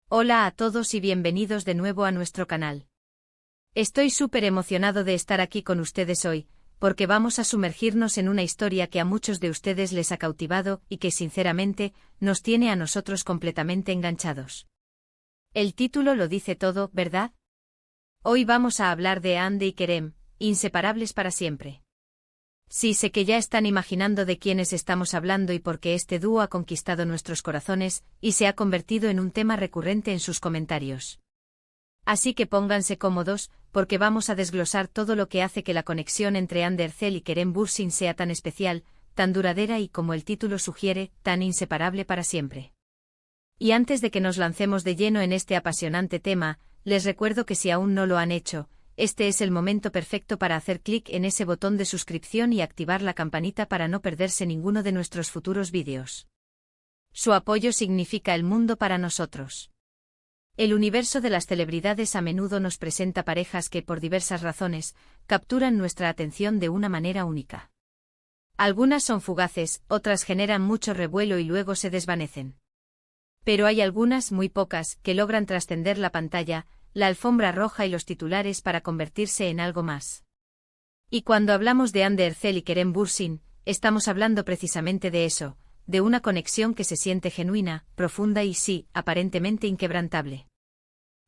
Hola a todos y bienvenidos de nuevo a nuestro canal. Estoy súper emocionado de estar aquí con ustedes hoy, porque vamos a sumergirnos en una historia que a muchos de ustedes les ha cautivado y que sinceramente nos tiene a nosotros completamente enganchados. El título lo dice todo, ¿verdad? Hoy vamos a hablar de Hande y Kerem, inseparables para siempre. Sí, sé que ya están imaginando de quiénes estamos hablando y por qué este dúo ha conquistado nuestros corazones y se ha convertido en un tema recurrente en sus comentarios. Así que pónganse cómodos, porque vamos a desglosar todo lo que hace que la conexión entre Hande Erçel y Kerem Bürsin sea tan especial, tan duradera y, como el título sugiere, tan inseparable para siempre. Y antes de que nos lancemos de lleno en este apasionante tema, les recuerdo que si aún no lo han hecho, este es el momento perfecto para hacer clic en ese botón de suscripción y activar la campanita para no perderse ninguno de nuestros futuros vídeos. Su apoyo significa el mundo para nosotros. El universo de las celebridades a menudo nos presenta parejas que, por diversas razones, capturan nuestra atención de una manera única. Algunas son fugaces, otras generan mucho revuelo y luego se desvanecen. Pero hay algunas, muy pocas, que logran trascender la pantalla, la alfombra roja y los titulares para convertirse en algo más. Y cuando hablamos de Hande Erçel y Kerem Bürsin, estamos hablando precisamente de eso, de una conexión que se siente genuina, profunda y sí, aparentemente inquebrantable.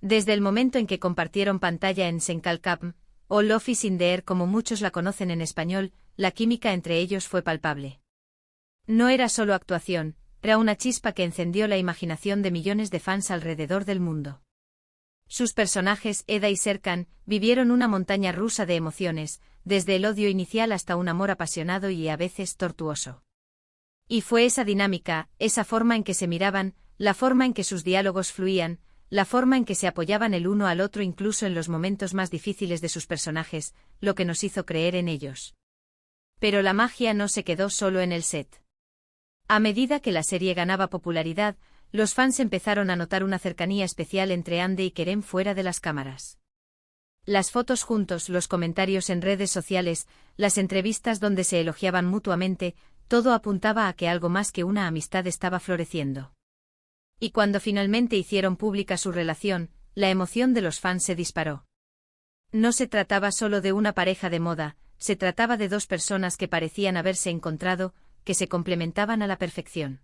Desde el momento en que compartieron pantalla en Senkalkam, o Love is in the air como muchos la conocen en español, la química entre ellos fue palpable. No era solo actuación, era una chispa que encendió la imaginación de millones de fans alrededor del mundo. Sus personajes, Eda y Serkan, vivieron una montaña rusa de emociones, desde el odio inicial hasta un amor apasionado y a veces tortuoso. Y fue esa dinámica, esa forma en que se miraban, la forma en que sus diálogos fluían, la forma en que se apoyaban el uno al otro incluso en los momentos más difíciles de sus personajes, lo que nos hizo creer en ellos. Pero la magia no se quedó solo en el set. A medida que la serie ganaba popularidad, los fans empezaron a notar una cercanía especial entre Hande y Kerem fuera de las cámaras. Las fotos juntos, los comentarios en redes sociales, las entrevistas donde se elogiaban mutuamente, todo apuntaba a que algo más que una amistad estaba floreciendo. Y cuando finalmente hicieron pública su relación, la emoción de los fans se disparó. No se trataba solo de una pareja de moda, se trataba de dos personas que parecían haberse encontrado, que se complementaban a la perfección.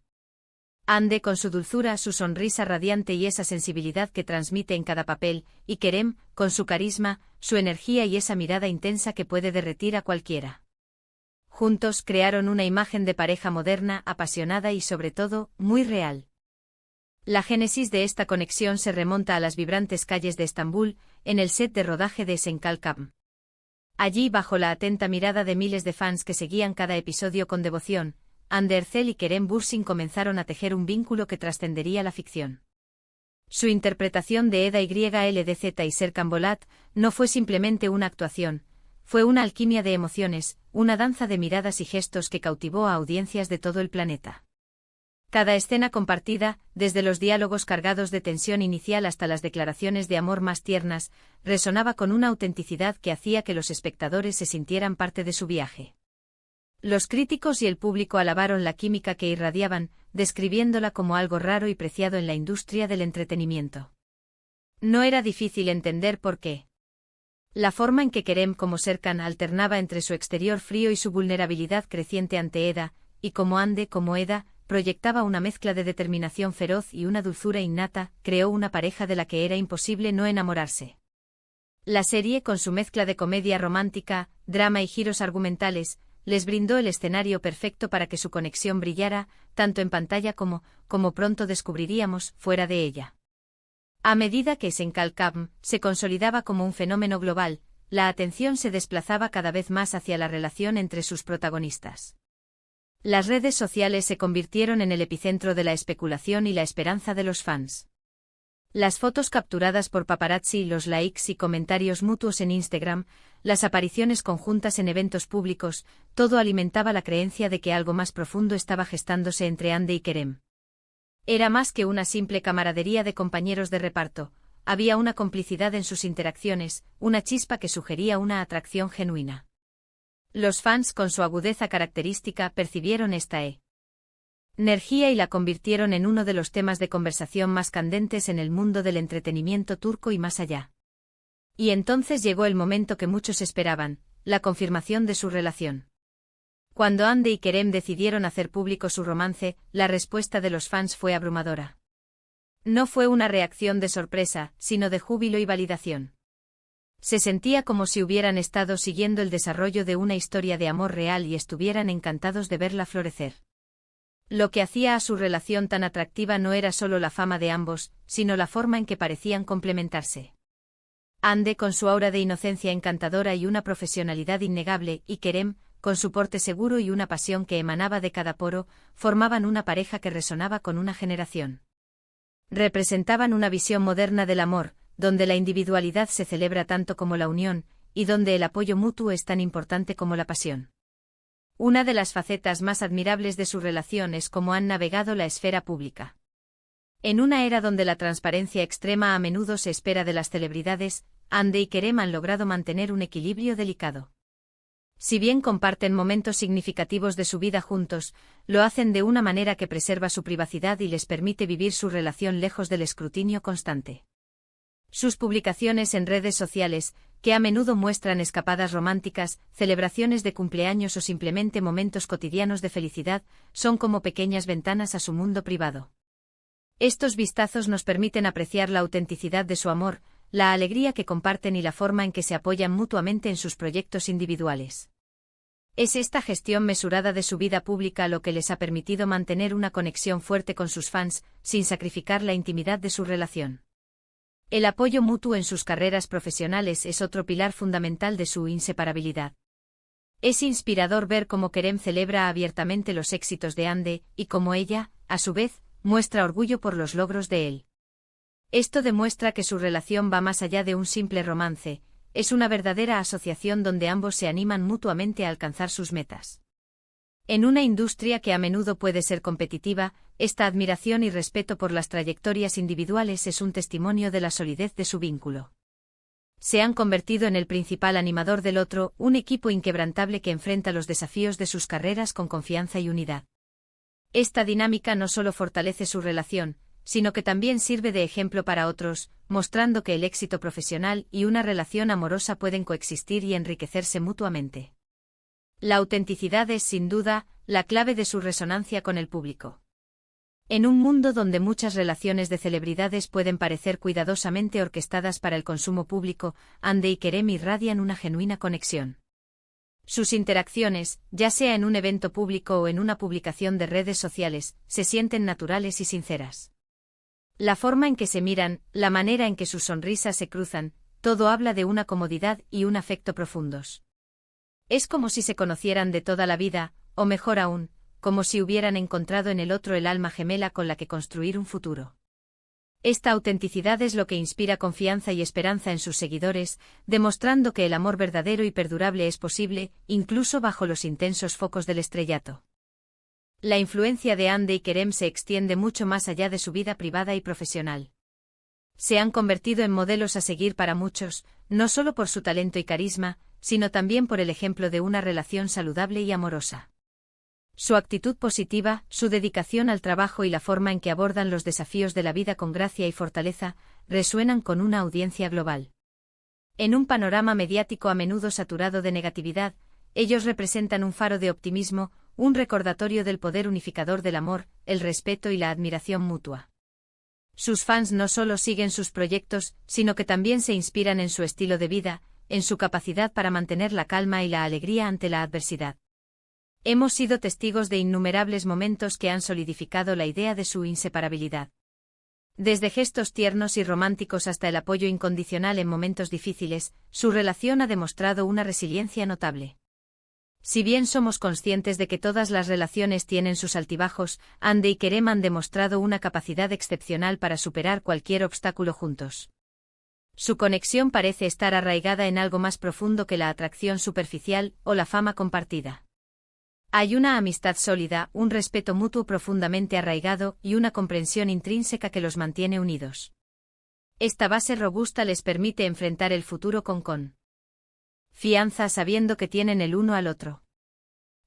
Hande con su dulzura, su sonrisa radiante y esa sensibilidad que transmite en cada papel, y Kerem, con su carisma, su energía y esa mirada intensa que puede derretir a cualquiera. Juntos crearon una imagen de pareja moderna, apasionada y sobre todo, muy real. La génesis de esta conexión se remonta a las vibrantes calles de Estambul, en el set de rodaje de Senkalkam. Allí, bajo la atenta mirada de miles de fans que seguían cada episodio con devoción, Hande Erçel y Kerem Bürsin comenzaron a tejer un vínculo que trascendería la ficción. Su interpretación de Eda YLDZ y Serkan Bolat no fue simplemente una actuación, fue una alquimia de emociones, una danza de miradas y gestos que cautivó a audiencias de todo el planeta. Cada escena compartida, desde los diálogos cargados de tensión inicial hasta las declaraciones de amor más tiernas, resonaba con una autenticidad que hacía que los espectadores se sintieran parte de su viaje. Los críticos y el público alabaron la química que irradiaban, describiéndola como algo raro y preciado en la industria del entretenimiento. No era difícil entender por qué. La forma en que Kerem como Serkan alternaba entre su exterior frío y su vulnerabilidad creciente ante Eda, y como Hande como Eda, proyectaba una mezcla de determinación feroz y una dulzura innata, creó una pareja de la que era imposible no enamorarse. La serie, con su mezcla de comedia romántica, drama y giros argumentales, les brindó el escenario perfecto para que su conexión brillara, tanto en pantalla como pronto descubriríamos, fuera de ella. A medida que Senkalkam se consolidaba como un fenómeno global, la atención se desplazaba cada vez más hacia la relación entre sus protagonistas. Las redes sociales se convirtieron en el epicentro de la especulación y la esperanza de los fans. Las fotos capturadas por paparazzi, los likes y comentarios mutuos en Instagram, las apariciones conjuntas en eventos públicos, todo alimentaba la creencia de que algo más profundo estaba gestándose entre Hande y Kerem. Era más que una simple camaradería de compañeros de reparto, había una complicidad en sus interacciones, una chispa que sugería una atracción genuina. Los fans, con su agudeza característica, percibieron esta energía y la convirtieron en uno de los temas de conversación más candentes en el mundo del entretenimiento turco y más allá. Y entonces llegó el momento que muchos esperaban, la confirmación de su relación. Cuando Hande y Kerem decidieron hacer público su romance, la respuesta de los fans fue abrumadora. No fue una reacción de sorpresa, sino de júbilo y validación. Se sentía como si hubieran estado siguiendo el desarrollo de una historia de amor real y estuvieran encantados de verla florecer. Lo que hacía a su relación tan atractiva no era solo la fama de ambos, sino la forma en que parecían complementarse. Hande con su aura de inocencia encantadora y una profesionalidad innegable, y Kerem, con su porte seguro y una pasión que emanaba de cada poro, formaban una pareja que resonaba con una generación. Representaban una visión moderna del amor, donde la individualidad se celebra tanto como la unión, y donde el apoyo mutuo es tan importante como la pasión. Una de las facetas más admirables de su relación es cómo han navegado la esfera pública. En una era donde la transparencia extrema a menudo se espera de las celebridades, Hande y Kerem han logrado mantener un equilibrio delicado. Si bien comparten momentos significativos de su vida juntos, lo hacen de una manera que preserva su privacidad y les permite vivir su relación lejos del escrutinio constante. Sus publicaciones en redes sociales, que a menudo muestran escapadas románticas, celebraciones de cumpleaños o simplemente momentos cotidianos de felicidad, son como pequeñas ventanas a su mundo privado. Estos vistazos nos permiten apreciar la autenticidad de su amor, la alegría que comparten y la forma en que se apoyan mutuamente en sus proyectos individuales. Es esta gestión mesurada de su vida pública lo que les ha permitido mantener una conexión fuerte con sus fans, sin sacrificar la intimidad de su relación. El apoyo mutuo en sus carreras profesionales es otro pilar fundamental de su inseparabilidad. Es inspirador ver cómo Kerem celebra abiertamente los éxitos de Hande, y cómo ella, a su vez, muestra orgullo por los logros de él. Esto demuestra que su relación va más allá de un simple romance, es una verdadera asociación donde ambos se animan mutuamente a alcanzar sus metas. En una industria que a menudo puede ser competitiva, esta admiración y respeto por las trayectorias individuales es un testimonio de la solidez de su vínculo. Se han convertido en el principal animador del otro, un equipo inquebrantable que enfrenta los desafíos de sus carreras con confianza y unidad. Esta dinámica no solo fortalece su relación, sino que también sirve de ejemplo para otros, mostrando que el éxito profesional y una relación amorosa pueden coexistir y enriquecerse mutuamente. La autenticidad es, sin duda, la clave de su resonancia con el público. En un mundo donde muchas relaciones de celebridades pueden parecer cuidadosamente orquestadas para el consumo público, Hande y Kerem irradian una genuina conexión. Sus interacciones, ya sea en un evento público o en una publicación de redes sociales, se sienten naturales y sinceras. La forma en que se miran, la manera en que sus sonrisas se cruzan, todo habla de una comodidad y un afecto profundos. Es como si se conocieran de toda la vida, o mejor aún, como si hubieran encontrado en el otro el alma gemela con la que construir un futuro. Esta autenticidad es lo que inspira confianza y esperanza en sus seguidores, demostrando que el amor verdadero y perdurable es posible, incluso bajo los intensos focos del estrellato. La influencia de Hande y Kerem se extiende mucho más allá de su vida privada y profesional. Se han convertido en modelos a seguir para muchos, no solo por su talento y carisma, sino también por el ejemplo de una relación saludable y amorosa. Su actitud positiva, su dedicación al trabajo y la forma en que abordan los desafíos de la vida con gracia y fortaleza, resuenan con una audiencia global. En un panorama mediático a menudo saturado de negatividad, ellos representan un faro de optimismo, un recordatorio del poder unificador del amor, el respeto y la admiración mutua. Sus fans no solo siguen sus proyectos, sino que también se inspiran en su estilo de vida, en su capacidad para mantener la calma y la alegría ante la adversidad. Hemos sido testigos de innumerables momentos que han solidificado la idea de su inseparabilidad. Desde gestos tiernos y románticos hasta el apoyo incondicional en momentos difíciles, su relación ha demostrado una resiliencia notable. Si bien somos conscientes de que todas las relaciones tienen sus altibajos, Hande y Kerem han demostrado una capacidad excepcional para superar cualquier obstáculo juntos. Su conexión parece estar arraigada en algo más profundo que la atracción superficial o la fama compartida. Hay una amistad sólida, un respeto mutuo profundamente arraigado y una comprensión intrínseca que los mantiene unidos. Esta base robusta les permite enfrentar el futuro con confianza sabiendo que tienen el uno al otro.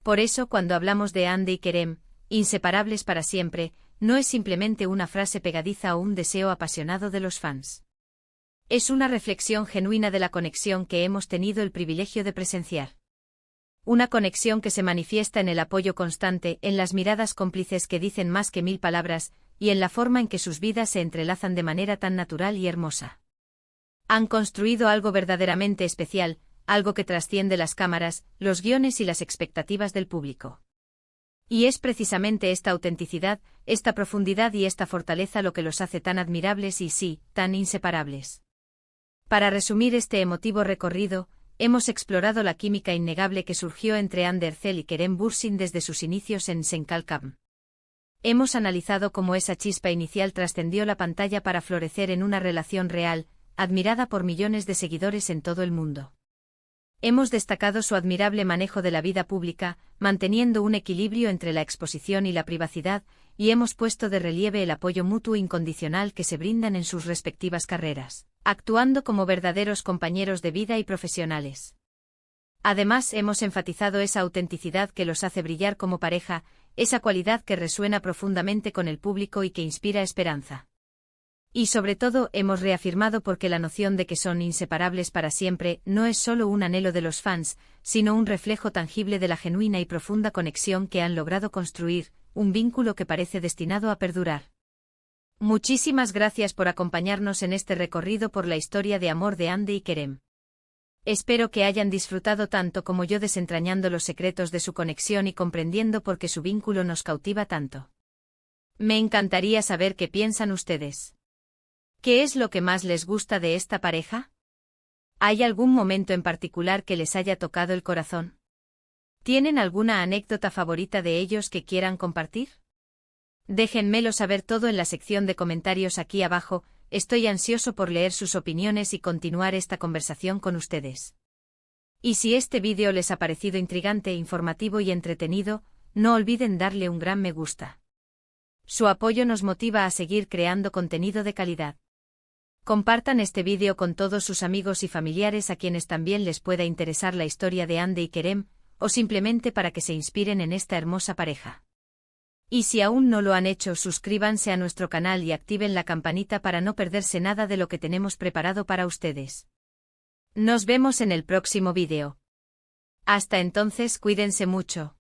Por eso cuando hablamos de Hande y Kerem, inseparables para siempre, no es simplemente una frase pegadiza o un deseo apasionado de los fans. Es una reflexión genuina de la conexión que hemos tenido el privilegio de presenciar. Una conexión que se manifiesta en el apoyo constante, en las miradas cómplices que dicen más que 1000 palabras, y en la forma en que sus vidas se entrelazan de manera tan natural y hermosa. Han construido algo verdaderamente especial, algo que trasciende las cámaras, los guiones y las expectativas del público. Y es precisamente esta autenticidad, esta profundidad y esta fortaleza lo que los hace tan admirables y sí, tan inseparables. Para resumir este emotivo recorrido, hemos explorado la química innegable que surgió entre Ander Cell y Kerem Bürsin desde sus inicios en Senkalkam. Hemos analizado cómo esa chispa inicial trascendió la pantalla para florecer en una relación real, admirada por millones de seguidores en todo el mundo. Hemos destacado su admirable manejo de la vida pública, manteniendo un equilibrio entre la exposición y la privacidad, y hemos puesto de relieve el apoyo mutuo incondicional que se brindan en sus respectivas carreras, actuando como verdaderos compañeros de vida y profesionales. Además, hemos enfatizado esa autenticidad que los hace brillar como pareja, esa cualidad que resuena profundamente con el público y que inspira esperanza. Y sobre todo, hemos reafirmado porque la noción de que son inseparables para siempre no es solo un anhelo de los fans, sino un reflejo tangible de la genuina y profunda conexión que han logrado construir, un vínculo que parece destinado a perdurar. Muchísimas gracias por acompañarnos en este recorrido por la historia de amor de Hande y Kerem. Espero que hayan disfrutado tanto como yo desentrañando los secretos de su conexión y comprendiendo por qué su vínculo nos cautiva tanto. Me encantaría saber qué piensan ustedes. ¿Qué es lo que más les gusta de esta pareja? ¿Hay algún momento en particular que les haya tocado el corazón? ¿Tienen alguna anécdota favorita de ellos que quieran compartir? Déjenmelo saber todo en la sección de comentarios aquí abajo, estoy ansioso por leer sus opiniones y continuar esta conversación con ustedes. Y si este vídeo les ha parecido intrigante, informativo y entretenido, no olviden darle un gran me gusta. Su apoyo nos motiva a seguir creando contenido de calidad. Compartan este vídeo con todos sus amigos y familiares a quienes también les pueda interesar la historia de Hande y Kerem, o simplemente para que se inspiren en esta hermosa pareja. Y si aún no lo han hecho, suscríbanse a nuestro canal y activen la campanita para no perderse nada de lo que tenemos preparado para ustedes. Nos vemos en el próximo vídeo. Hasta entonces, cuídense mucho.